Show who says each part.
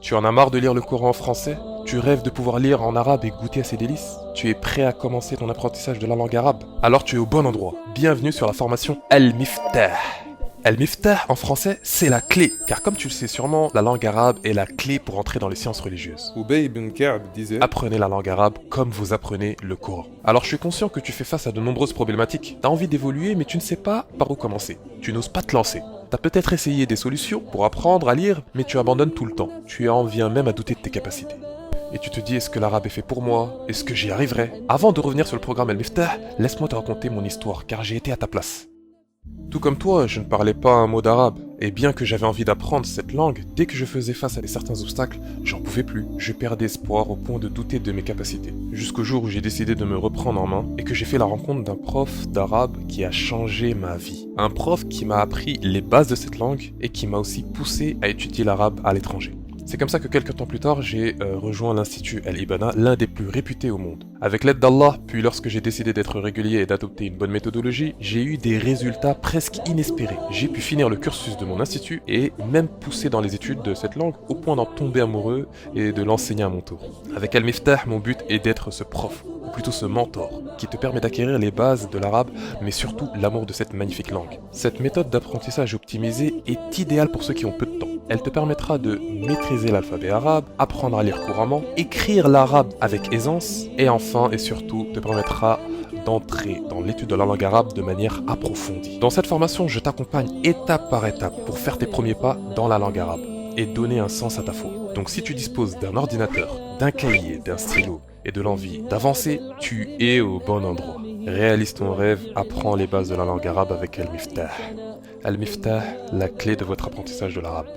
Speaker 1: Tu en as marre de lire le Coran en français? Tu rêves de pouvoir lire en arabe et goûter à ses délices? Tu es prêt à commencer ton apprentissage de la langue arabe? Alors tu es au bon endroit. Bienvenue sur la formation Al-Miftah. Al-Miftah en français, c'est la clé, car comme tu le sais sûrement, la langue arabe est la clé pour entrer dans les sciences religieuses.
Speaker 2: Ubay ibn Ka'b disait:
Speaker 1: Apprenez la langue arabe comme vous apprenez le Coran. Alors je suis conscient que tu fais face à de nombreuses problématiques. T'as envie d'évoluer mais tu ne sais pas par où commencer. Tu n'oses pas te lancer. T'as peut-être essayé des solutions pour apprendre à lire, mais tu abandonnes tout le temps. Tu en viens même à douter de tes capacités. Et tu te dis, est-ce que l'arabe est fait pour moi? Est-ce que j'y arriverai? Avant de revenir sur le programme Al-Miftah, laisse-moi te raconter mon histoire, car j'ai été à ta place. Tout comme toi, je ne parlais pas un mot d'arabe, et bien que j'avais envie d'apprendre cette langue, dès que je faisais face à certains obstacles, j'en pouvais plus. Je perdais espoir au point de douter de mes capacités. Jusqu'au jour où j'ai décidé de me reprendre en main, et que j'ai fait la rencontre d'un prof d'arabe qui a changé ma vie. Un prof qui m'a appris les bases de cette langue, et qui m'a aussi poussé à étudier l'arabe à l'étranger. C'est comme ça que quelques temps plus tard, j'ai rejoint l'Institut Al-Ibana, l'un des plus réputés au monde. Avec l'aide d'Allah, puis lorsque j'ai décidé d'être régulier et d'adopter une bonne méthodologie, j'ai eu des résultats presque inespérés. J'ai pu finir le cursus de mon institut et même pousser dans les études de cette langue au point d'en tomber amoureux et de l'enseigner à mon tour. Avec Al-Miftah, mon but est d'être ce prof, ou plutôt ce mentor, qui te permet d'acquérir les bases de l'arabe, mais surtout l'amour de cette magnifique langue. Cette méthode d'apprentissage optimisée est idéale pour ceux qui ont peu de temps. Elle te permettra de maîtriser l'alphabet arabe, apprendre à lire couramment, écrire l'arabe avec aisance, et enfin et surtout te permettra d'entrer dans l'étude de la langue arabe de manière approfondie. Dans cette formation, je t'accompagne étape par étape pour faire tes premiers pas dans la langue arabe et donner un sens à ta faute. Donc si tu disposes d'un ordinateur, d'un cahier, d'un stylo et de l'envie d'avancer, tu es au bon endroit. Réalise ton rêve, apprends les bases de la langue arabe avec Al-Miftah. Al-Miftah, la clé de votre apprentissage de l'arabe.